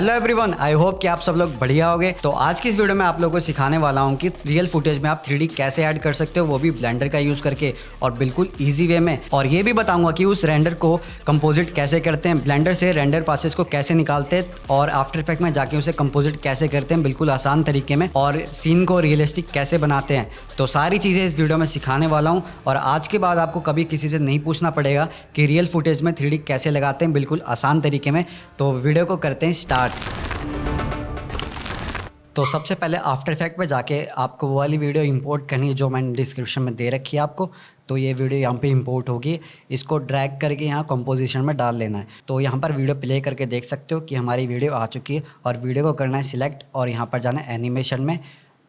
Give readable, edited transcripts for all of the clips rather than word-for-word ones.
Hello everyone, I hope कि आप सब लोग बढ़िया होंगे। तो आज की इस वीडियो में आप लोगों को सिखाने वाला हूं कि रियल फुटेज में आप 3D कैसे ऐड कर सकते हो, वो भी ब्लेंडर का यूज करके और बिल्कुल इजी वे में। और ये भी बताऊंगा कि उस रेंडर को कंपोजिट कैसे करते हैं, ब्लेंडर से रेंडर पासेस को कैसे निकालते हैं और आफ्टर इफेक्ट में जाके उसे कंपोजिट कैसे करते हैं बिल्कुल आसान तरीके में, और सीन को रियलिस्टिक कैसे बनाते हैं। तो सारी चीज़ें इस वीडियो में सिखाने वाला हूँ और आज के बाद आपको कभी किसी से नहीं पूछना पड़ेगा कि रियल फुटेज में 3D कैसे लगाते हैं, बिल्कुल आसान तरीके में। तो वीडियो को करते हैं स्टार्ट। तो सबसे पहले आफ्टर इफेक्ट में जाके आपको वो वाली वीडियो इंपोर्ट करनी है जो मैंने डिस्क्रिप्शन में दे रखी है आपको। तो ये वीडियो यहाँ पे इंपोर्ट होगी, इसको ड्रैग करके यहाँ कंपोजिशन में डाल लेना है। तो यहाँ पर वीडियो प्ले करके देख सकते हो कि हमारी वीडियो आ चुकी है और वीडियो को करना है सिलेक्ट और यहाँ पर जाना है एनिमेशन में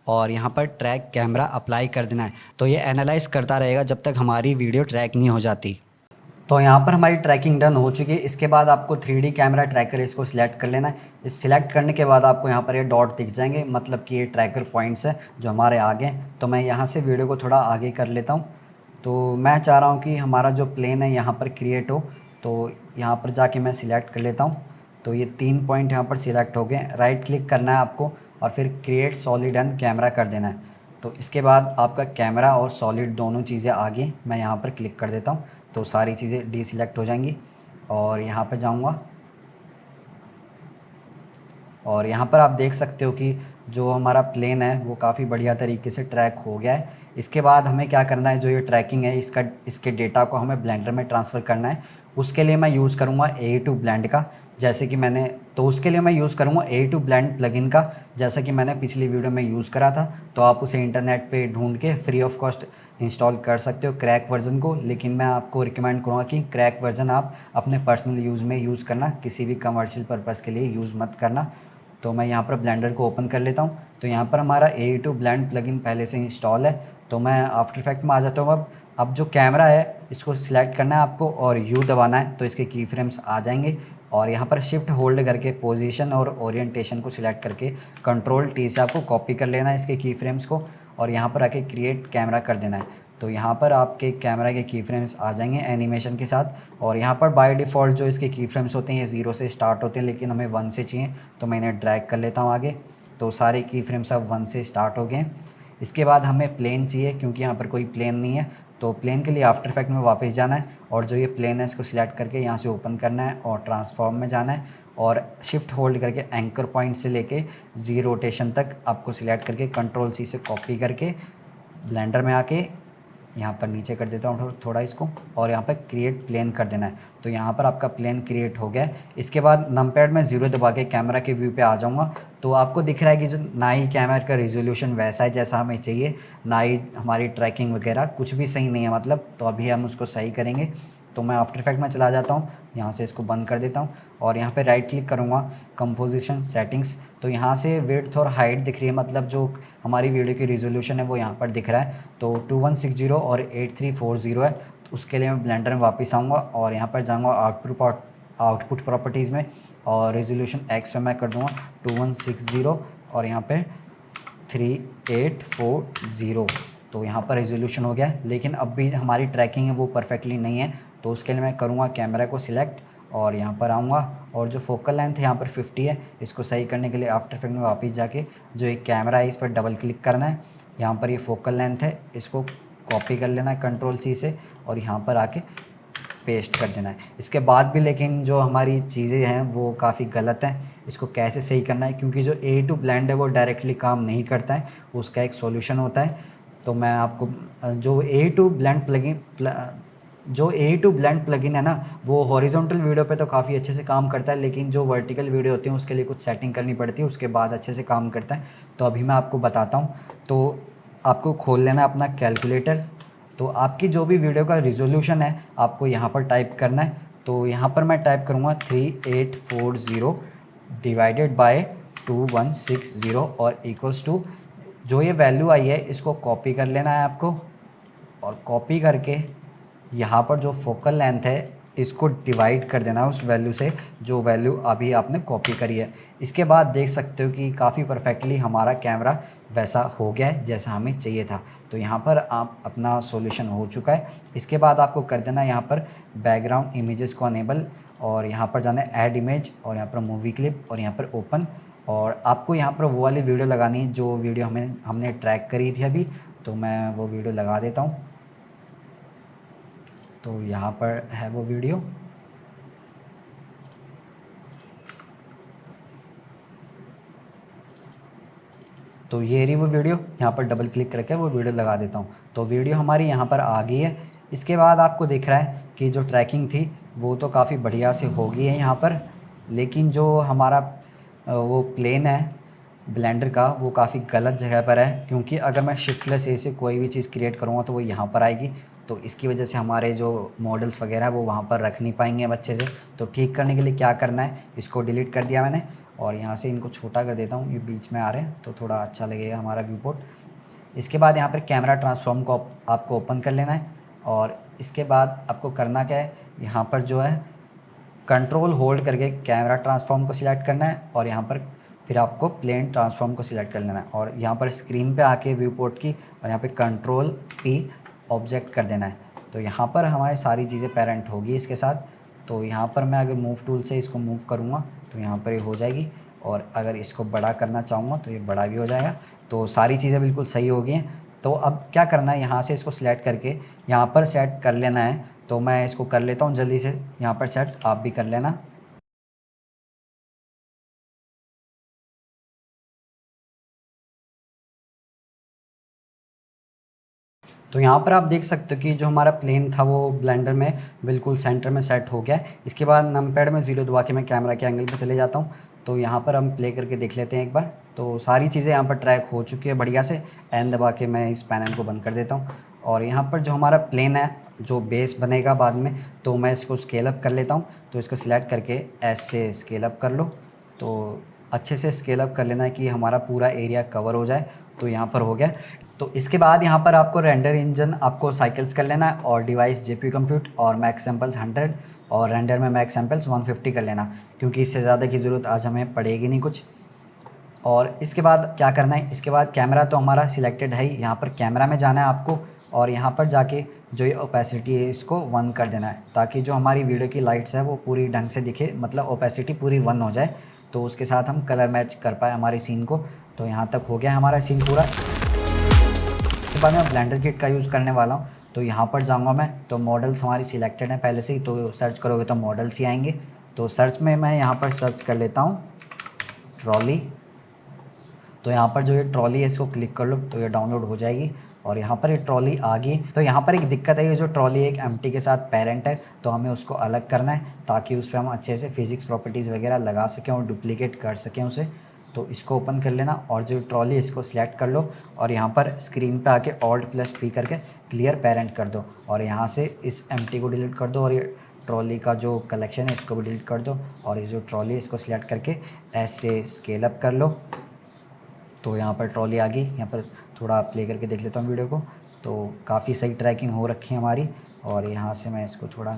और यहाँ पर ट्रैक कैमरा अप्लाई कर देना है। तो ये एनालाइज करता रहेगा जब तक हमारी वीडियो ट्रैक नहीं हो जाती। तो यहाँ पर हमारी ट्रैकिंग डन हो चुकी है। इसके बाद आपको 3D कैमरा ट्रैकर इसको सिलेक्ट कर लेना है। इस सिलेक्ट करने के बाद आपको यहाँ पर ये डॉट दिख जाएंगे, मतलब कि ये ट्रैकर पॉइंट्स हैं जो हमारे आगे हैं। तो मैं यहाँ से वीडियो को थोड़ा आगे कर लेता हूँ। तो मैं चाह रहा हूँ कि हमारा जो प्लेन है यहाँ पर क्रिएट हो, तो यहाँ पर जाके मैं सिलेक्ट कर लेता हूँ। तो ये 3 पॉइंट यहाँ पर सिलेक्ट हो गए। राइट क्लिक करना है आपको और फिर क्रिएट सॉलिड एंड कैमरा कर देना है। तो इसके बाद आपका कैमरा और सॉलिड दोनों चीज़ें आगे मैं यहाँ पर क्लिक कर देता हूँ। तो सारी चीज़ें डीसिलेक्ट हो जाएंगी और यहाँ पर जाऊँगा और यहाँ पर आप देख सकते हो कि जो हमारा प्लेन है वो काफ़ी बढ़िया तरीके से ट्रैक हो गया है। इसके बाद हमें क्या करना है, जो ये ट्रैकिंग है इसके डेटा को हमें ब्लेंडर में ट्रांसफ़र करना है। उसके लिए मैं यूज़ करूँगा A2 ब्लेंड का, जैसे कि मैंने तो उसके लिए मैं यूज़ करूँगा A2 ब्लेंड प्लगइन का, जैसा कि मैंने पिछली वीडियो में यूज़ करा था। तो आप उसे इंटरनेट पे ढूंढ के फ्री ऑफ कॉस्ट इंस्टॉल कर सकते हो क्रैक वर्जन को, लेकिन मैं आपको रिकमेंड करूँगा कि क्रैक वर्जन आप अपने पर्सनल यूज़ में यूज़ करना, किसी भी कमर्शियल पर्पज़ के लिए यूज़ मत करना। तो मैं यहाँ पर ब्लेंडर को ओपन कर लेता हूँ। तो यहाँ पर हमारा A2 ब्लेंड प्लगइन पहले से इंस्टॉल है। तो मैं आफ्टर इफेक्ट में आ जाता हूँ। अब जो कैमरा है इसको सिलेक्ट करना है आपको और U दबाना है, तो इसके की फ्रेम्स आ जाएंगे। और यहाँ पर शिफ्ट होल्ड करके पोजीशन और ओरिएंटेशन को सिलेक्ट करके कंट्रोल T से आपको कॉपी कर लेना है इसके की फ्रेम्स को और यहाँ पर आके क्रिएट कैमरा कर देना है। तो यहाँ पर आपके कैमरा के की फ्रेम्स आ जाएंगे एनिमेशन के साथ। और यहाँ पर बाय डिफ़ॉल्ट जो इसके की फ्रेम्स होते हैं ये 0 से स्टार्ट होते हैं, लेकिन हमें 1 से चाहिए, तो मैं इन्हें ड्रैग कर लेता हूँ आगे। तो सारे की फ्रेम्स अब 1 से स्टार्ट हो गए। इसके बाद हमें प्लेन चाहिए, क्योंकि यहाँ पर कोई प्लेन नहीं है। तो प्लेन के लिए आफ्टर इफेक्ट में वापस जाना है और जो ये प्लेन है इसको सिलेक्ट करके यहाँ से ओपन करना है और ट्रांसफॉर्म में जाना है और शिफ्ट होल्ड करके एंकर पॉइंट से लेके जी रोटेशन तक आपको सिलेक्ट करके कंट्रोल C से कॉपी करके ब्लेंडर में आके यहाँ पर नीचे कर देता हूँ थोड़ा इसको और यहाँ पर क्रिएट प्लेन कर देना है। तो यहाँ पर आपका प्लेन क्रिएट हो गया है। इसके बाद नमपैड में 0 दबा के कैमरा के व्यू पे आ जाऊँगा। तो आपको दिख रहा है कि जो ना ही कैमरा का रिजोल्यूशन वैसा है जैसा हमें चाहिए, ना ही हमारी ट्रैकिंग वगैरह कुछ भी सही नहीं है मतलब। तो अभी हम उसको सही करेंगे। तो मैं आफ्टर इफेक्ट में चला जाता हूँ, यहाँ से इसको बंद कर देता हूँ और यहाँ पे राइट क्लिक करूँगा कंपोजिशन सेटिंग्स। तो यहाँ से विड्थ और हाइट दिख रही है, मतलब जो हमारी वीडियो की रिजोल्यूशन है वो यहाँ पर दिख रहा है। तो 2160 और 8340 है। तो उसके लिए मैं ब्लेंडर में वापस आऊँगा और यहाँ पर जाऊँगा आउटपुट प्रॉपर्टीज़ में और रेजोल्यूशन एक्स पे मैं कर दूँगा 2160 और यहाँ पे 3840। तो यहाँ पर रेजोल्यूशन हो गया, लेकिन अब भी हमारी ट्रैकिंग है वो परफेक्टली नहीं है। तो उसके लिए मैं करूँगा कैमरा को सिलेक्ट और यहाँ पर आऊँगा और जो फोकल लेंथ है यहाँ पर 50 है। इसको सही करने के लिए आफ्टर इफेक्ट में वापस जाके जो एक कैमरा है इस पर डबल क्लिक करना है। यहाँ पर ये फोकल लेंथ है, इसको कॉपी कर लेना है कंट्रोल C से और यहाँ पर आके पेस्ट कर देना है। इसके बाद भी लेकिन जो हमारी चीज़ें हैं वो काफ़ी गलत हैं। इसको कैसे सही करना है, क्योंकि जो A2 ब्लेंड है वो डायरेक्टली काम नहीं करता है, उसका एक सॉल्यूशन होता है। तो मैं आपको जो A2 ब्लेंड प्लगइन है ना, वो हॉरिजॉन्टल वीडियो पे तो काफ़ी अच्छे से काम करता है, लेकिन जो वर्टिकल वीडियो होती है उसके लिए कुछ सेटिंग करनी पड़ती है, उसके बाद अच्छे से काम करता है। तो अभी मैं आपको बताता हूँ। तो आपको खोल लेना अपना कैलकुलेटर। तो आपकी जो भी वीडियो का रिजोल्यूशन है आपको यहाँ पर टाइप करना है। तो यहाँ पर मैं टाइप करूँगा 3840 डिवाइडेड बाय 2160 और इक्वल्स टू जो ये वैल्यू आई है इसको कॉपी कर लेना है आपको और कॉपी करके यहाँ पर जो फोकल लेंथ है इसको डिवाइड कर देना है उस वैल्यू से जो वैल्यू अभी आपने कॉपी करी है। इसके बाद देख सकते हो कि काफ़ी परफेक्टली हमारा कैमरा वैसा हो गया है जैसा हमें चाहिए था। तो यहाँ पर आप अपना सॉल्यूशन हो चुका है। इसके बाद आपको कर देना है यहाँ पर बैकग्राउंड इमेजेस को अनेबल और यहाँ पर जाना है ऐड इमेज और यहाँ पर मूवी क्लिप और यहाँ पर ओपन। और आपको यहाँ पर वो वाली वीडियो लगानी है जो वीडियो हमने ट्रैक करी थी अभी, तो मैं वो वीडियो लगा देता हूँ। तो यहाँ पर है वो वीडियो। तो ये रही वो वीडियो, यहाँ पर डबल क्लिक करके वो वीडियो लगा देता हूँ। तो वीडियो हमारी यहाँ पर आ गई है। इसके बाद आपको दिख रहा है कि जो ट्रैकिंग थी वो तो काफ़ी बढ़िया से हो गई है यहाँ पर, लेकिन जो हमारा वो प्लेन है ब्लेंडर का वो काफ़ी गलत जगह पर है, क्योंकि अगर मैं शिफ्ट+A से कोई भी चीज़ क्रिएट करूँगा तो वो यहाँ पर आएगी। तो इसकी वजह से हमारे जो मॉडल्स वगैरह है वो वहाँ पर रख नहीं पाएंगे अब अच्छे से। तो ठीक करने के लिए क्या करना है, इसको डिलीट कर दिया मैंने और यहाँ से इनको छोटा कर देता हूँ, ये बीच में आ रहे हैं तो थोड़ा अच्छा लगेगा हमारा व्यू पोर्ट। इसके बाद यहाँ पर कैमरा ट्रांसफॉर्म को आपको ओपन कर लेना है और इसके बाद आपको करना क्या है, यहाँ पर जो है कंट्रोल होल्ड करके कैमरा ट्रांसफॉर्म को सिलेक्ट करना है और यहाँ पर फिर आपको प्लेन ट्रांसफॉर्म को सिलेक्ट कर लेना है और यहाँ पर स्क्रीन पे आके व्यू पोर्ट की और यहाँ पे कंट्रोल P ऑब्जेक्ट कर देना है। तो यहाँ पर हमारी सारी चीज़ें पेरेंट होगी इसके साथ। तो यहाँ पर मैं अगर मूव टूल से इसको मूव करूँगा तो यहाँ पर ये हो जाएगी और अगर इसको बड़ा करना चाहूँगा तो ये बड़ा भी हो जाएगा। तो सारी चीज़ें बिल्कुल सही हो गई हैं। तो अब क्या करना है, यहाँ से इसको सिलेक्ट करके यहाँ पर सेट कर लेना है। तो मैं इसको कर लेता हूँ जल्दी से यहाँ पर सेट, आप भी कर लेना। तो यहाँ पर आप देख सकते हो कि जो हमारा प्लेन था वो ब्लेंडर में बिल्कुल सेंटर में सेट हो गया है। इसके बाद नमपैड में 0 दबा के मैं कैमरा के एंगल पे चले जाता हूँ। तो यहाँ पर हम प्ले करके देख लेते हैं एक बार। तो सारी चीज़ें यहाँ पर ट्रैक हो चुकी है बढ़िया से। एन दबा के मैं इस पैनल को बंद कर देता हूँ और यहाँ पर जो हमारा प्लेन है जो बेस बनेगा बाद में, तो मैं इसको स्केल अप कर लेता हूँ। तो इसको सिलेक्ट करके ऐसे स्केल अप कर लो। तो अच्छे से स्केल अप कर लेना है कि हमारा पूरा एरिया कवर हो जाए। तो यहाँ पर हो गया। तो इसके बाद यहाँ पर आपको रेंडर इंजन आपको साइकिल्स कर लेना है और डिवाइस GPU कंप्यूट और मैक्स सैम्पल्स 100 और रेंडर में मैक्स सैम्पल्स 150 कर लेना, क्योंकि इससे ज़्यादा की ज़रूरत आज हमें पड़ेगी नहीं कुछ। और इसके बाद क्या करना है, इसके बाद कैमरा तो हमारा सिलेक्टेड है ही, यहाँ पर कैमरा में जाना है आपको और यहाँ पर जाके जो ये ओपेसिटी है इसको 1 कर देना है, ताकि जो हमारी वीडियो की लाइट्स है वो पूरी ढंग से दिखे, मतलब ओपेसिटी पूरी 1 हो जाए। तो उसके साथ हम कलर मैच कर पाए हमारे सीन को। तो यहाँ तक हो गया हमारा सीन पूरा। उसके बाद मैं ब्लेंडर किट का यूज़ करने वाला हूँ। तो यहाँ पर जाऊँगा मैं, तो मॉडल्स हमारी सिलेक्टेड हैं पहले से ही, तो सर्च करोगे तो मॉडल्स ही आएंगे। तो सर्च में मैं यहाँ पर सर्च कर लेता हूँ ट्रॉली। तो यहाँ पर जो ये ट्रॉली है इसको क्लिक कर लो तो ये डाउनलोड हो जाएगी और यहाँ पर ये ट्रॉली आ गई। तो यहाँ पर एक दिक्कत है, ये जो ट्रॉली एक एम्प्टी के साथ पेरेंट है, तो हमें उसको अलग करना है ताकि उस पर हम अच्छे से फिजिक्स प्रॉपर्टीज़ वगैरह लगा सकें और डुप्लीकेट कर सकें उसे। तो इसको ओपन कर लेना और जो ट्रॉली इसको सिलेक्ट कर लो और यहाँ पर स्क्रीन पे आके Alt+P करके क्लियर पेरेंट कर दो और यहाँ से इस एम्प्टी को डिलीट कर दो और ये ट्रॉली का जो कलेक्शन है इसको भी डिलीट कर दो और ये जो ट्रॉली है इसको सिलेक्ट करके ऐसे स्केल अप कर लो। तो यहाँ पर ट्रॉली आ गई। यहाँ पर थोड़ा प्ले करके देख लेता हूँ वीडियो को। तो काफ़ी सही ट्रैकिंग हो रखी है हमारी और यहाँ से मैं इसको थोड़ा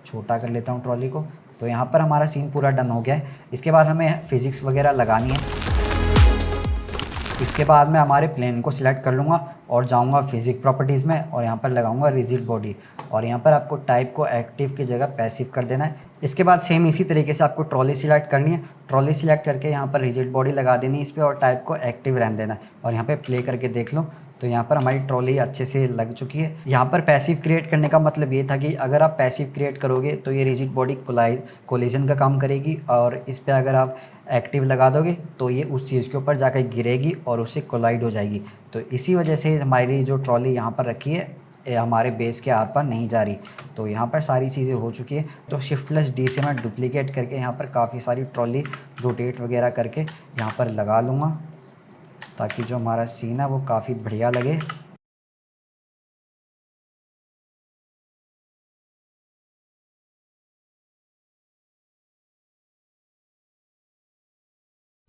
छोटा कर लेता हूँ ट्रॉली को। तो यहाँ पर हमारा सीन पूरा डन हो गया है। इसके बाद हमें फिज़िक्स वगैरह लगानी है। इसके बाद मैं हमारे प्लेन को सिलेक्ट कर लूँगा और जाऊँगा फिजिक्स प्रॉपर्टीज़ में और यहाँ पर लगाऊँगा रिजिड बॉडी और यहाँ पर आपको टाइप को एक्टिव की जगह पैसिव कर देना है। इसके बाद सेम इसी तरीके से आपको ट्रॉली सिलेक्ट करनी है। ट्रॉली सिलेक्ट करके यहाँ पर रिजिड बॉडी लगा देनी है इस पर और टाइप को एक्टिव रहने देना है और यहाँ पर प्ले करके देख लो। तो यहाँ पर हमारी ट्रॉली अच्छे से लग चुकी है। यहाँ पर पैसिव क्रिएट करने का मतलब ये था कि अगर आप पैसिव क्रिएट करोगे तो ये रिजिड बॉडी कोलिजन का काम करेगी और इस पर अगर आप एक्टिव लगा दोगे तो ये उस चीज़ के ऊपर जाकर गिरेगी और उससे कोलाइड हो जाएगी। तो इसी वजह से हमारी जो ट्रॉली यहाँ पर रखी है ये हमारे बेस के आर पार नहीं जा रही। तो यहाँ पर सारी चीज़ें हो चुकी है। तो Shift+D से मैं डुप्लीकेट करके यहाँ पर काफ़ी सारी ट्रॉली रोटेट वगैरह करके यहाँ पर लगा लूँगा ताकि जो हमारा सीन है वो काफ़ी बढ़िया लगे।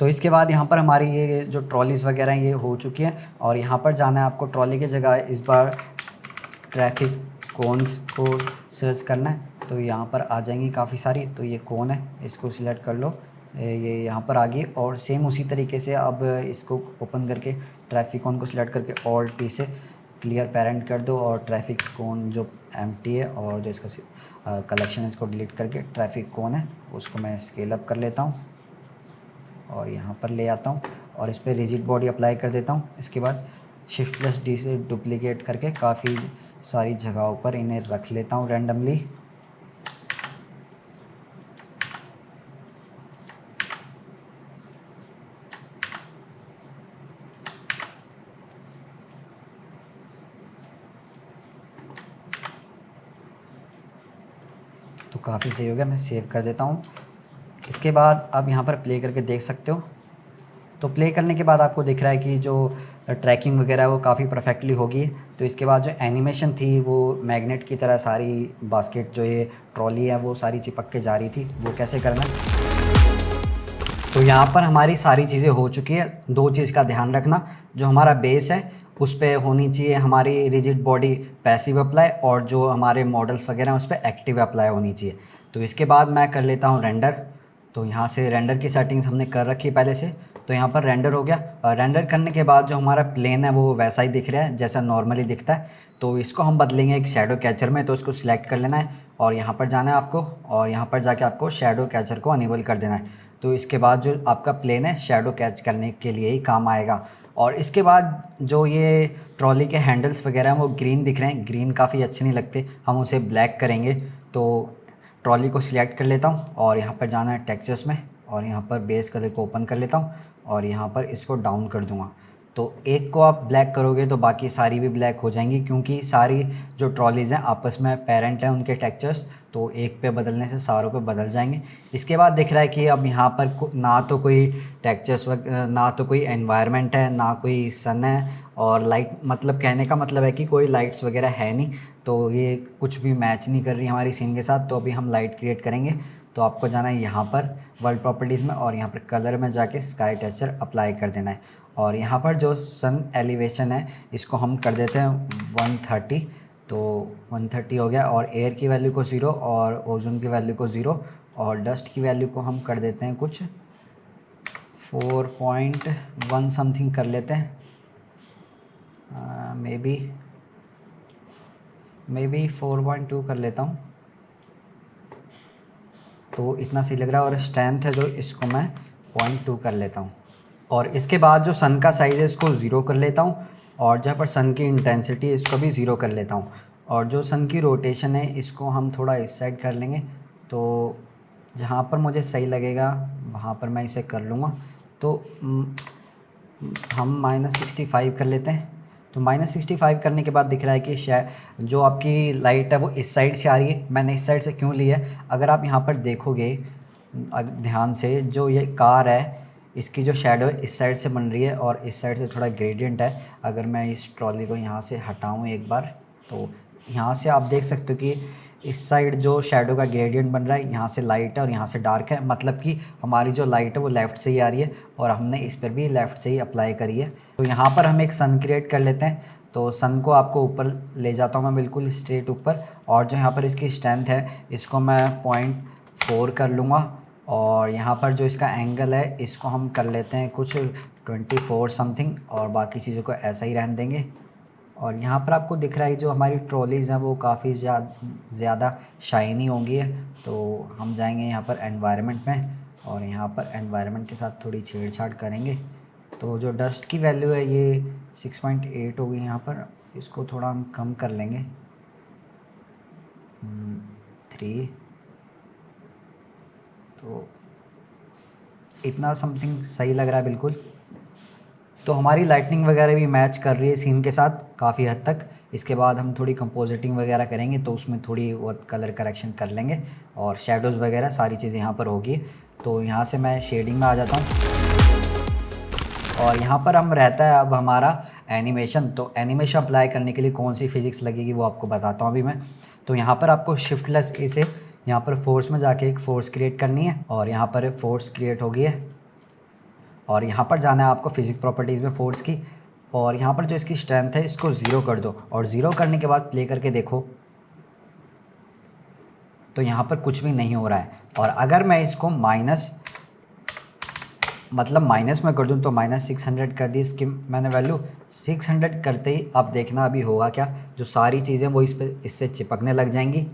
तो इसके बाद यहाँ पर हमारी ये जो ट्रॉलीज़ वगैरह हैं ये हो चुकी हैं और यहाँ पर जाना है आपको ट्रॉली की जगह इस बार ट्रैफिक कोन्स को सर्च करना है। तो यहाँ पर आ जाएंगी काफ़ी सारी। तो ये कौन है इसको सिलेक्ट कर लो, ये यहाँ पर आ गई और सेम उसी तरीके से अब इसको ओपन करके ट्रैफिक कोन को सिलेक्ट करके Alt+P से क्लियर पेरेंट कर दो और ट्रैफिक कोन जो एम्प्टी है और जो इसका कलेक्शन है इसको डिलीट करके ट्रैफिक कोन है उसको मैं स्केल अप कर लेता हूँ और यहाँ पर ले आता हूँ और इस पर रिजिड बॉडी अप्लाई कर देता हूँ। इसके बाद Shift+D से डुप्लीकेट करके काफ़ी सारी जगहों पर इन्हें रख लेता हूँ रैंडमली। तो काफ़ी सही हो गया, मैं सेव कर देता हूँ। इसके बाद आप यहाँ पर प्ले करके देख सकते हो। तो प्ले करने के बाद आपको दिख रहा है कि जो ट्रैकिंग वगैरह है वो काफ़ी परफेक्टली होगी। तो इसके बाद जो एनिमेशन थी वो मैग्नेट की तरह सारी बास्केट जो ये ट्रॉली है वो सारी चिपक के जा रही थी, वो कैसे करना है। तो यहाँ पर हमारी सारी चीज़ें हो चुकी है। दो चीज़ का ध्यान रखना, जो हमारा बेस है उस पे होनी चाहिए हमारी रिजिड बॉडी पैसिव अप्लाई और जो हमारे मॉडल्स वगैरह हैं उस पर एक्टिव अप्लाई होनी चाहिए। तो इसके बाद मैं कर लेता हूँ रेंडर। तो यहाँ से रेंडर की सेटिंग्स हमने कर रखी है पहले से, तो यहाँ पर रेंडर हो गया। रेंडर करने के बाद जो हमारा प्लेन है वो वैसा ही दिख रहा है जैसा नॉर्मली दिखता है। तो इसको हम बदलेंगे एक शैडो कैचर में। तो इसको सिलेक्ट कर लेना है और यहाँ पर जाना है आपको और यहाँ पर जाके आपको शैडो कैचर को अनेबल कर देना है। तो इसके बाद जो आपका प्लेन है शैडो कैच करने के लिए ही काम आएगा। और इसके बाद जो ये ट्रॉली के हैंडल्स वगैरह हैं वो ग्रीन दिख रहे हैं, ग्रीन काफ़ी अच्छे नहीं लगते, हम उसे ब्लैक करेंगे। तो ट्रॉली को सिलेक्ट कर लेता हूँ और यहाँ पर जाना है टेक्सचर्स में और यहाँ पर बेस कलर को ओपन कर लेता हूँ और यहाँ पर इसको डाउन कर दूँगा। तो एक को आप ब्लैक करोगे तो बाकी सारी भी ब्लैक हो जाएंगी, क्योंकि सारी जो ट्रॉलीज़ हैं आपस में पेरेंट हैं उनके टेक्सचर्स, तो एक पे बदलने से सारों पे बदल जाएंगे। इसके बाद दिख रहा है कि अब यहाँ पर ना तो कोई टेक्सचर्स ना तो कोई एनवायरनमेंट है, ना कोई सन है और लाइट, मतलब कहने का मतलब है कि कोई लाइट्स वगैरह है नहीं। तो ये कुछ भी मैच नहीं कर रही हमारी सीन के साथ। तो अभी हम लाइट क्रिएट करेंगे। तो आपको जाना है यहाँ पर वर्ल्ड प्रॉपर्टीज़ में और यहाँ पर कलर में जाके स्काई टेक्सचर अप्लाई कर देना है। और यहाँ पर जो सन एलिवेशन है इसको हम कर देते हैं 130। तो 130 हो गया और एयर की वैल्यू को 0 और ओजोन की वैल्यू को 0 और डस्ट की वैल्यू को हम कर देते हैं कुछ 4.1 समथिंग कर लेते हैं, मे बी 4.2 कर लेता हूँ। तो इतना सही लग रहा है। और स्ट्रेंथ है जो इसको मैं 0.2 कर लेता हूँ। और इसके बाद जो सन का साइज़ है इसको 0 कर लेता हूँ और जहाँ पर सन की इंटेंसिटी है इसको भी 0 कर लेता हूँ। और जो सन की रोटेशन है इसको हम थोड़ा इस साइड कर लेंगे। तो जहाँ पर मुझे सही लगेगा वहाँ पर मैं इसे कर लूँगा। तो हम -65 कर लेते हैं। तो -65 करने के बाद दिख रहा है कि जो आपकी लाइट है वो इस साइड से आ रही है। मैंने इस साइड से क्यों ली है, अगर आप यहाँ पर देखोगे ध्यान से, जो ये कार है इसकी जो शैडो है इस साइड से बन रही है और इस साइड से थोड़ा ग्रेडियंट है। अगर मैं इस ट्रॉली को यहाँ से हटाऊँ एक बार, तो यहाँ से आप देख सकते हो कि इस साइड जो शैडो का ग्रेडियंट बन रहा है, यहाँ से लाइट है और यहाँ से डार्क है। मतलब कि हमारी जो लाइट है वो लेफ़्ट से ही आ रही है और हमने इस पर भी लेफ़्ट से ही अप्लाई करी है। तो यहाँ पर हम एक सन क्रिएट कर लेते हैं। तो सन को आपको ऊपर ले जाता हूँ मैं, बिल्कुल स्ट्रेट ऊपर। और जो यहाँ पर इसकी स्ट्रेंथ है इसको मैं 0.4 कर लूँगा और यहाँ पर जो इसका एंगल है इसको हम कर लेते हैं कुछ 24 समथिंग और बाकी चीज़ों को ऐसा ही रहने देंगे। और यहाँ पर आपको दिख रहा है जो हमारी ट्रॉलीज़ हैं वो काफ़ी ज़्यादा शाइनी होंगी। तो हम जाएंगे यहाँ पर एनवायरनमेंट में और यहाँ पर एनवायरनमेंट के साथ थोड़ी छेड़छाड़ करेंगे। तो जो डस्ट की वैल्यू है ये 6.8 होगी यहाँ पर, इसको थोड़ा हम कम कर लेंगे 3। तो इतना समथिंग सही लग रहा है बिल्कुल। तो हमारी लाइटनिंग वगैरह भी मैच कर रही है सीन के साथ काफ़ी हद तक। इसके बाद हम थोड़ी कंपोजिटिंग वगैरह करेंगे तो उसमें थोड़ी बहुत कलर करेक्शन कर लेंगे और शेडोज़ वगैरह सारी चीज़ें यहाँ पर होगी। तो यहाँ से मैं शेडिंग में आ जाता हूँ और यहाँ पर हम रहता है अब हमारा एनिमेशन। तो एनिमेशन अप्लाई करने के लिए कौन सी फ़िज़िक्स लगेगी वो आपको बताता हूँ अभी मैं। तो यहाँ पर आपको Shift+A से यहाँ पर फोर्स में जाके एक फ़ोर्स क्रिएट करनी है और यहाँ पर फोर्स क्रिएट हो गई है। और यहाँ पर जाना है आपको फिजिक्स प्रॉपर्टीज़ में फोर्स की और यहाँ पर जो इसकी स्ट्रेंथ है इसको 0 कर दो और 0 करने के बाद प्ले करके देखो तो यहाँ पर कुछ भी नहीं हो रहा है। और अगर मैं इसको मतलब माइनस में कर दूँ तो -600 कर दी इसकी मैंने वैल्यू। 600 करते ही अब देखना अभी होगा क्या, जो सारी चीज़ें वो इस पे इससे चिपकने लग जाएंगी।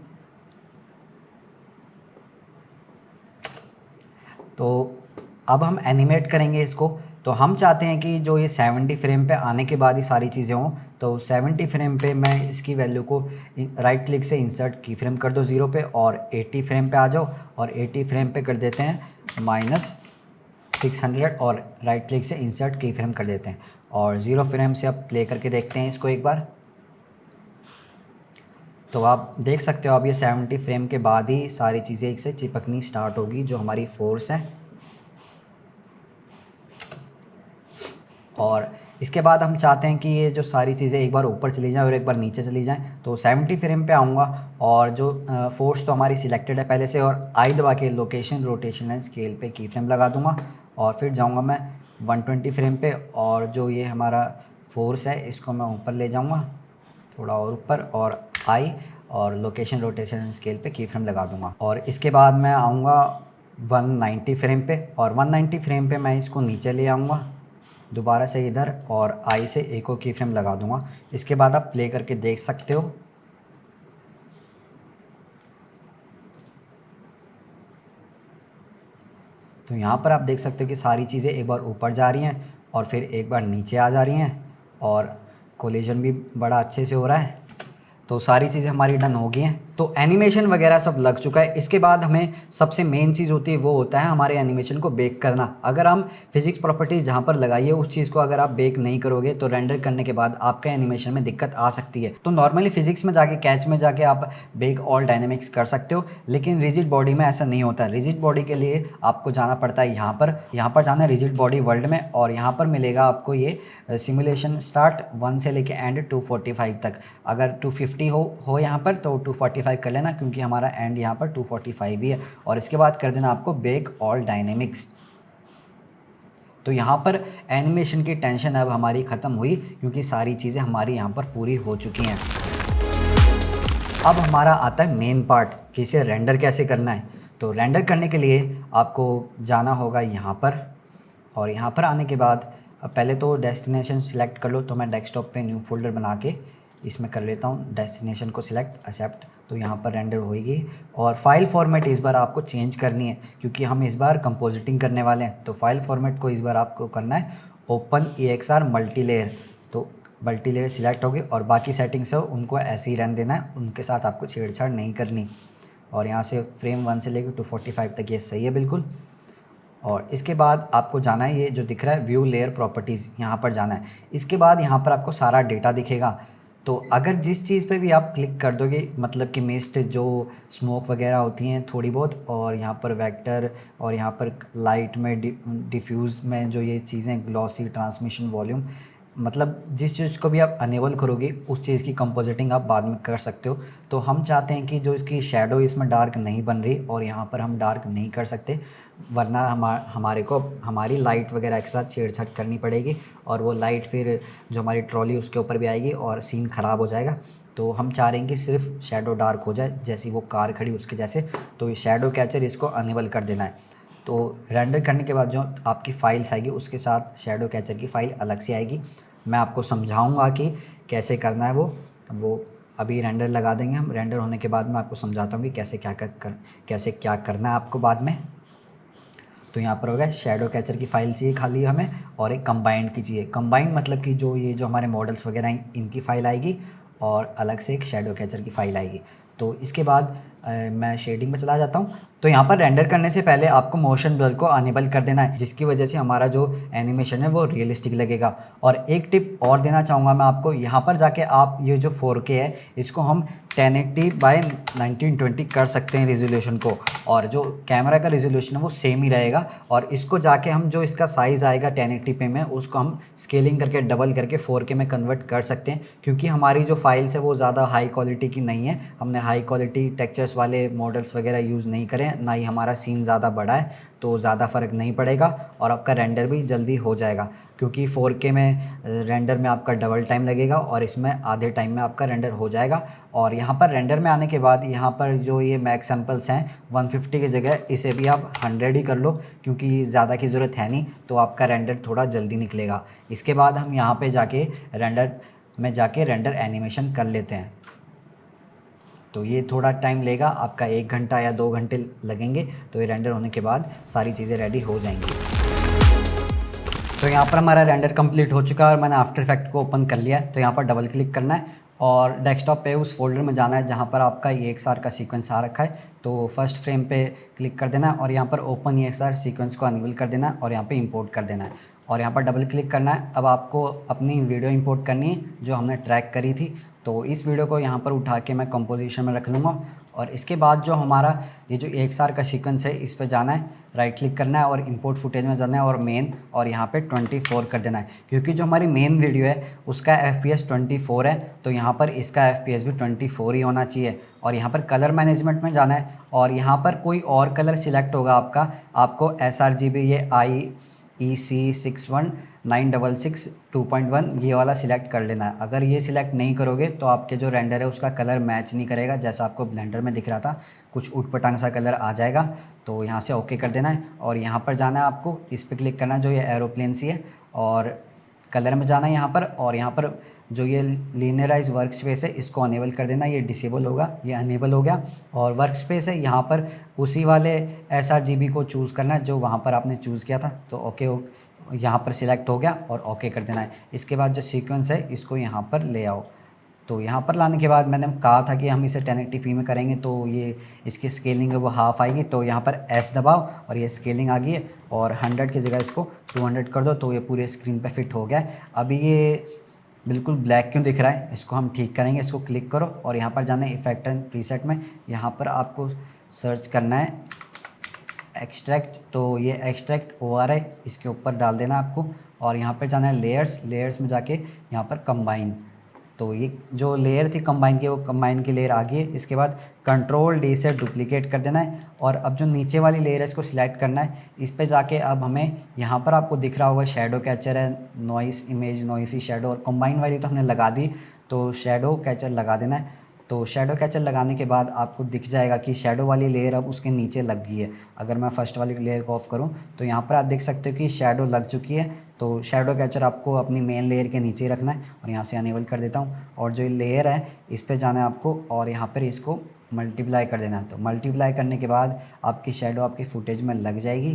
तो अब हम एनिमेट करेंगे इसको। तो हम चाहते हैं कि जो ये 70 फ्रेम पे आने के बाद ही सारी चीज़ें हों। तो 70 फ्रेम पे मैं इसकी वैल्यू को राइट क्लिक से इंसर्ट की फ्रेम कर दो 0 पे, और 80 फ्रेम पे आ जाओ और 80 फ्रेम पे कर देते हैं -600 और राइट क्लिक से इंसर्ट की फ्रेम कर देते हैं, और 0 फ्रेम से अब प्ले करके देखते हैं इसको एक बार। तो आप देख सकते हो अब ये 70 फ्रेम के बाद ही सारी चीज़ें एक से चिपकनी स्टार्ट होगी, जो हमारी फोर्स है। और इसके बाद हम चाहते हैं कि ये जो सारी चीज़ें एक बार ऊपर चली जाएं और एक बार नीचे चली जाएं। तो 70 फ्रेम पे आऊँगा और जो फोर्स तो हमारी सिलेक्टेड है पहले से, और आई दबा के लोकेशन, रोटेशन एंड स्केल पे की फ्रेम लगा दूंगा, और फिर जाऊंगा मैं 120 फ्रेम पे, और जो ये हमारा फोर्स है इसको मैं ऊपर ले जाऊंगा थोड़ा और ऊपर, और आई और लोकेशन, रोटेशन एंड स्केल पे की फ्रेम लगा दूंगा। और इसके बाद मैं आऊँगा 190 फ्रेम पे, और 190 फ्रेम पे मैं इसको नीचे ले आऊँगा दोबारा से इधर, और आई से एक और की फ्रेम लगा दूंगा। इसके बाद आप प्ले करके देख सकते हो। तो यहाँ पर आप देख सकते हो कि सारी चीज़ें एक बार ऊपर जा रही हैं और फिर एक बार नीचे आ जा रही हैं, और कोलिजन भी बड़ा अच्छे से हो रहा है। तो सारी चीज़ें हमारी डन हो गई हैं। तो एनिमेशन वगैरह सब लग चुका है। इसके बाद हमें सबसे मेन चीज़ होती है वो होता है हमारे एनिमेशन को बेक करना। अगर हम फिजिक्स प्रॉपर्टीज़ जहाँ पर लगाइए उस चीज़ को अगर आप बेक नहीं करोगे तो रेंडर करने के बाद आपका एनिमेशन में दिक्कत आ सकती है। तो नॉर्मली फिजिक्स में जाके, कैच में जाके आप बेक ऑल डायनेमिक्स कर सकते हो, लेकिन रिजिड बॉडी में ऐसा नहीं होता। रिजिड बॉडी के लिए आपको जाना पड़ता है यहाँ पर जाना है रिजिड बॉडी वर्ल्ड में, और यहाँ पर मिलेगा आपको ये सिमुलेशन स्टार्ट 1 से लेके एंड 245 तक। अगर 250 हो यहाँ पर तो 245 कर लेना, क्योंकि हमारा एंड यहाँ पर 245 ही है। और इसके बाद कर देना आपको बेक ऑल डायनेमिक्स। तो यहाँ पर एनिमेशन की टेंशन अब हमारी ख़त्म हुई, क्योंकि सारी चीज़ें हमारी यहाँ पर पूरी हो चुकी हैं। अब हमारा आता है मेन पार्ट कि इसे रेंडर कैसे करना है। तो रेंडर करने के लिए आपको जाना होगा यहाँ पर, और यहाँ पर आने के बाद पहले तो डेस्टिनेशन सिलेक्ट कर लो। तो मैं डेस्कटॉप पे न्यू फोल्डर बना के इसमें कर लेता हूँ डेस्टिनेशन को सिलेक्ट, एक्सेप्ट। तो यहाँ पर रेंडर होएगी, और फाइल फॉर्मेट इस बार आपको चेंज करनी है, क्योंकि हम इस बार कंपोजिटिंग करने वाले हैं। तो फाइल फॉर्मेट को इस बार आपको करना है ओपन EXR मल्टी लेयर। तो मल्टी लेयर सिलेक्ट होगी, और बाकी सेटिंग्स है उनको ऐसे ही रहने देना है, उनके साथ आपको छेड़छाड़ नहीं करनी। और यहाँ से फ्रेम 1 से लेकर 245 तक ये सही है बिल्कुल। और इसके बाद आपको जाना है, ये जो दिख रहा है व्यू लेयर प्रॉपर्टीज़, यहाँ पर जाना है। इसके बाद यहाँ पर आपको सारा डेटा दिखेगा। तो अगर जिस चीज़ पे भी आप क्लिक कर दोगे, मतलब कि मिस्ट जो स्मोक वगैरह होती हैं थोड़ी बहुत, और यहाँ पर वेक्टर, और यहाँ पर लाइट में डिफ्यूज़ में जो ये चीज़ें ग्लॉसी, ट्रांसमिशन, वॉल्यूम, मतलब जिस चीज़ को भी आप अनेबल करोगे उस चीज़ की कंपोजिटिंग आप बाद में कर सकते हो। तो हम चाहते हैं कि जो इसकी शेडो इसमें डार्क नहीं बन रही, और यहाँ पर हम डार्क नहीं कर सकते, वरना हमारे को हमारी लाइट वगैरह के साथ छेड़छाड़ करनी पड़ेगी, और वो लाइट फिर जो हमारी ट्रॉली उसके ऊपर भी आएगी और सीन ख़राब हो जाएगा। तो हम चाह रहे हैं कि सिर्फ शेडो डार्क हो जाए, जैसी वो कार खड़ी उसके जैसे। तो ये शेडो कैचर इसको अनेबल कर देना है। तो रेंडर करने के बाद जो आपकी फ़ाइल्स आएगी उसके साथ शेडो कैचर की फ़ाइल अलग से आएगी। मैं आपको समझाऊंगा कि कैसे करना है वो अभी रेंडर लगा देंगे हम। रेंडर होने के बाद मैं आपको समझाता हूँ कि कैसे क्या करना है आपको बाद में। तो यहाँ पर हो गया शेडो कैचर की फ़ाइल चाहिए खाली हमें, और एक कंबाइंड की चाहिए। कंबाइंड मतलब कि जो ये जो हमारे मॉडल्स वगैरह हैं इनकी फ़ाइल आएगी, और अलग से एक शेडो कैचर की फ़ाइल आएगी। तो इसके बाद मैं शेडिंग में चला जाता हूँ। तो यहाँ पर रेंडर करने से पहले आपको मोशन ब्लर को अनेबल कर देना है, जिसकी वजह से हमारा जो एनिमेशन है वो रियलिस्टिक लगेगा। और एक टिप और देना चाहूँगा मैं आपको, यहाँ पर जाके आप ये जो 4K है इसको हम 1080 बाय 1920 कर सकते हैं रिजोल्यूशन को, और जो कैमरा का रिजोल्यूशन है वो सेम ही रहेगा। और इसको जाके हम जो इसका साइज़ आएगा 1080p में, उसको हम स्केलिंग करके डबल करके 4K में कन्वर्ट कर सकते हैं, क्योंकि हमारी जो फाइल्स है वो ज़्यादा हाई क्वालिटी की नहीं है। हमने हाई क्वालिटी टेक्सचर्स वाले मॉडल्स वगैरह यूज़ नहीं करें, ना ही हमारा सीन ज़्यादा बड़ा है तो ज़्यादा फ़र्क नहीं पड़ेगा और आपका रेंडर भी जल्दी हो जाएगा, क्योंकि 4K में रेंडर में आपका डबल टाइम लगेगा और इसमें आधे टाइम में आपका रेंडर हो जाएगा। और यहाँ पर रेंडर में आने के बाद यहाँ पर जो ये मैक्स सैम्पल्स हैं 150 की जगह इसे भी आप 100 ही कर लो, क्योंकि ज़्यादा की ज़रूरत है नहीं, तो आपका रेंडर थोड़ा जल्दी निकलेगा। इसके बाद हम यहाँ पे जाके रेंडर में जाके रेंडर एनिमेशन कर लेते हैं। तो ये थोड़ा टाइम लेगा, आपका 1 घंटा या 2 घंटे लगेंगे। तो ये रेंडर होने के बाद सारी चीज़ें रेडी हो जाएंगी। तो यहाँ पर हमारा रेंडर कंप्लीट हो चुका है और मैंने आफ्टर इफेक्ट को ओपन कर लिया है। तो यहाँ पर डबल क्लिक करना है और डेस्कटॉप पे उस फोल्डर में जाना है जहाँ पर आपका EXR का सीक्वेंस आ रखा है। तो फर्स्ट फ्रेम पे क्लिक कर देना है और यहाँ पर ओपन EXR सीक्वेंस को अनेबल कर देना है और यहाँ पे इंपोर्ट कर देना है और यहाँ पर डबल क्लिक करना है। अब आपको अपनी वीडियो इंपोर्ट करनी है जो हमने ट्रैक करी थी। तो इस वीडियो को यहाँ पर उठा के मैं कंपोजिशन में रख लूँगा और इसके बाद जो हमारा ये जो EXR का सीक्वेंस है इस पे जाना है, राइट क्लिक करना है और इंपोर्ट फुटेज में जाना है और मेन और यहाँ पे 24 कर देना है, क्योंकि जो हमारी मेन वीडियो है उसका FPS 24 है। तो यहाँ पर इसका FPS भी 24 ही होना चाहिए। और यहाँ पर कलर मैनेजमेंट में जाना है और यहाँ पर कोई और कलर सिलेक्ट होगा आपका, आपको sRGB ये IEC61966 2.1 ये वाला सिलेक्ट कर लेना है। अगर ये सिलेक्ट नहीं करोगे तो आपके जो रेंडर है उसका कलर मैच नहीं करेगा, जैसा आपको ब्लेंडर में दिख रहा था कुछ उटपटांग सा कलर आ जाएगा। तो यहाँ से ओके कर देना है और यहाँ पर जाना है, आपको इस पर क्लिक करना है जो ये एरोप्लेन सी है और कलर में जाना है यहाँ पर। और यहाँ पर जो ये लीनियराइज वर्क स्पेस है इसको अनेबल कर देना, ये डिसेबल होगा, ये अनेबल हो गया। और वर्क स्पेस है यहाँ पर उसी वाले sRGB को चूज़ करना है जो वहाँ पर आपने चूज़ किया था। तो ओके यहाँ पर सिलेक्ट हो गया और ओके कर देना है। इसके बाद जो सीक्वेंस है इसको यहाँ पर ले आओ। तो यहाँ पर लाने के बाद मैंने कहा था कि हम इसे 1080p में करेंगे तो ये इसकी स्केलिंग है वो हाफ़ आएगी। तो यहाँ पर S दबाओ और ये स्केलिंग आ गई है और 100 की जगह इसको 200 कर दो। तो ये पूरे स्क्रीन पे फिट हो गया है। अभी ये बिल्कुल ब्लैक क्यों दिख रहा है, इसको हम ठीक करेंगे। इसको क्लिक करो और यहाँ पर जाना है इफेक्ट एंड प्रीसेट में, यहाँ पर आपको सर्च करना है एक्सट्रैक्ट। तो ये एक्सट्रैक्ट ORI इसके ऊपर डाल देना आपको और यहाँ पर जाना है लेयर्स में जाके यहाँ पर कंबाइन। तो ये जो लेयर थी कंबाइन की वो कंबाइन की लेयर आ गई है। इसके बाद कंट्रोल D से डुप्लीकेट कर देना है और अब जो नीचे वाली लेयर है इसको सिलेक्ट करना है। इस पे जाके अब हमें यहाँ पर आपको दिख रहा होगा शेडो कैचर है, नॉइस इमेज, नॉइसी शेडो, और कंबाइन वाली तो हमने लगा दी तो शेडो कैचर लगा देना है। तो शेडो कैचर लगाने के बाद आपको दिख जाएगा कि शेडो वाली लेयर अब उसके नीचे लग गई है। अगर मैं फर्स्ट वाली लेयर को ऑफ करूं तो यहाँ पर आप देख सकते हो कि शेडो लग चुकी है। तो शेडो कैचर आपको अपनी मेन लेयर के नीचे रखना है और यहाँ से अनेबल कर देता हूँ। और जो लेयर है इस पर जाना है आपको और यहाँ पर इसको मल्टीप्लाई कर देना है। तो मल्टीप्लाई करने के बाद आपकी शेडो आपकी फुटेज में लग जाएगी।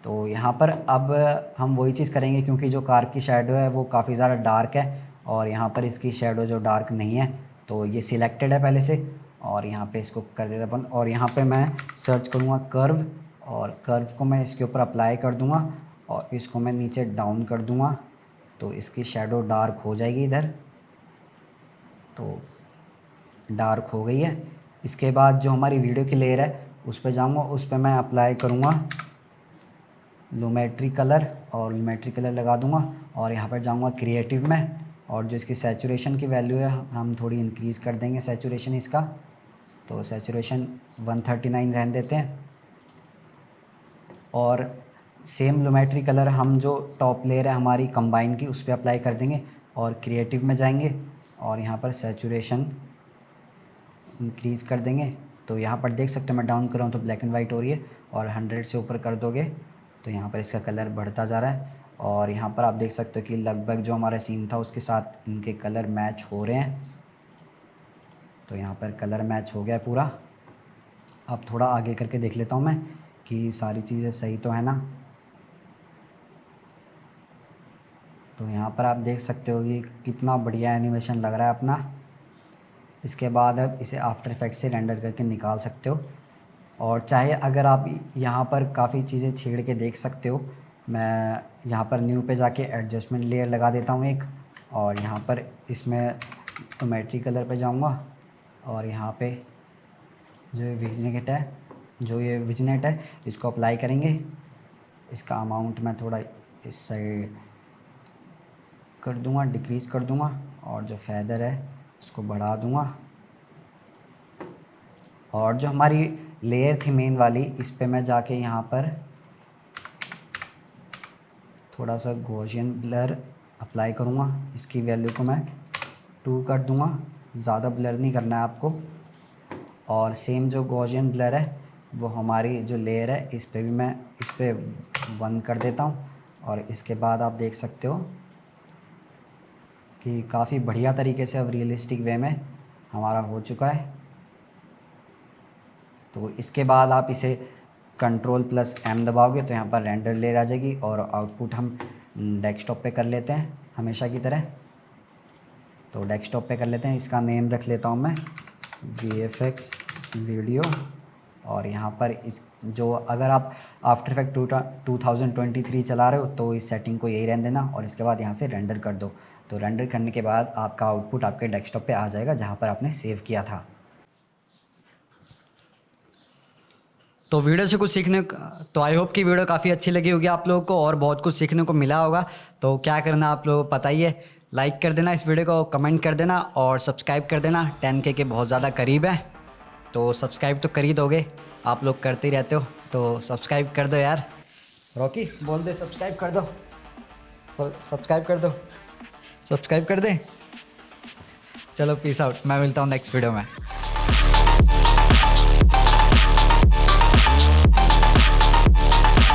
तो यहाँ पर अब हम वही चीज़ करेंगे, क्योंकि जो कार की शेडो है वो काफ़ी ज़्यादा डार्क है और यहाँ पर इसकी शेडो जो डार्क नहीं है। तो ये सिलेक्टेड है पहले से और यहाँ पे इसको कर देता अपन और यहाँ पे मैं सर्च करूँगा कर्व और कर्व को मैं इसके ऊपर अप्लाई कर दूँगा और इसको मैं नीचे डाउन कर दूँगा। तो इसकी शेडो डार्क हो जाएगी इधर। तो डार्क हो गई है। इसके बाद जो हमारी वीडियो की लेयर है उस पर जाऊँगा, उस पर मैं अप्लाई करूँगा लूमेट्री कलर और लूमेट्री कलर लगा दूँगा और यहाँ पर जाऊँगा क्रिएटिव में और जो इसकी सैचुरेशन की वैल्यू है हम थोड़ी इंक्रीज़ कर देंगे सैचुरेशन इसका। तो सैचुरेशन 139 रहने देते हैं और सेम लूमेट्री कलर हम जो टॉप लेयर है हमारी कंबाइन की उस पर अप्लाई कर देंगे और क्रिएटिव में जाएंगे और यहाँ पर सैचुरेशन इंक्रीज़ कर देंगे। तो यहाँ पर देख सकते हैं मैं डाउन कर रहा हूँ तो ब्लैक एंड वाइट हो रही है और 100 से ऊपर कर दोगे तो यहाँ पर इसका कलर बढ़ता जा रहा है। और यहाँ पर आप देख सकते हो कि लगभग जो हमारा सीन था उसके साथ इनके कलर मैच हो रहे हैं। तो यहाँ पर कलर मैच हो गया है पूरा। अब थोड़ा आगे करके देख लेता हूँ मैं कि सारी चीज़ें सही तो है ना। तो यहाँ पर आप देख सकते हो कि कितना बढ़िया एनिमेशन लग रहा है अपना। इसके बाद अब इसे आफ्टर इफेक्ट से रेंडर करके निकाल सकते हो और चाहे अगर आप यहाँ पर काफ़ी चीज़ें छेड़ के देख सकते हो। मैं यहाँ पर न्यू पे जाके एडजस्टमेंट लेयर लगा देता हूँ एक और यहाँ पर इसमें ज्योमेट्री कलर पे जाऊँगा और यहाँ पे जो ये विजनेट है इसको अप्लाई करेंगे। इसका अमाउंट मैं थोड़ा इस साइड कर दूँगा, डिक्रीज़ कर दूँगा और जो फेदर है उसको बढ़ा दूँगा और जो हमारी लेयर थी मेन वाली, इस पे मैं जाके यहाँ पर थोड़ा सा गॉसियन ब्लर अप्लाई करूँगा। इसकी वैल्यू को मैं 2 कर दूँगा, ज़्यादा ब्लर नहीं करना है आपको। और सेम जो गॉसियन ब्लर है वो हमारी जो लेयर है इस पे भी मैं इस पे 1 कर देता हूँ। और इसके बाद आप देख सकते हो कि काफ़ी बढ़िया तरीके से अब रियलिस्टिक वे में हमारा हो चुका है। तो इसके बाद आप इसे Ctrl+M दबाओगे तो यहाँ पर रेंडर लेयर आ जाएगी और आउटपुट हम डेस्कटॉप पे कर लेते हैं हमेशा की तरह। तो डेस्कटॉप पे कर लेते हैं, इसका नेम रख लेता हूँ मैं VFX वीडियो। और यहाँ पर इस जो अगर आप आफ्टर इफेक्ट 2023 चला रहे हो तो इस सेटिंग को यही रहने देना और इसके बाद यहाँ से रेंडर कर दो। तो रेंडर करने के बाद आपका आउटपुट आपके डेस्कटॉप पे आ जाएगा जहाँ पर आपने सेव किया था। तो वीडियो से कुछ सीखने तो आई होप कि वीडियो काफ़ी अच्छी लगी होगी आप लोगों को और बहुत कुछ सीखने को मिला होगा। तो क्या करना आप लोगों को पता ही है, लाइक कर देना इस वीडियो को, कमेंट कर देना और सब्सक्राइब कर देना। 10K के बहुत ज़्यादा करीब है तो सब्सक्राइब तो कर ही दोगे, आप लोग करते ही रहते हो तो सब्सक्राइब कर दो यार। रॉकी बोल दे सब्सक्राइब कर दो, सब्सक्राइब कर दो, सब्सक्राइब कर दे। चलो पीस आउट, मैं मिलता हूँ नेक्स्ट वीडियो में।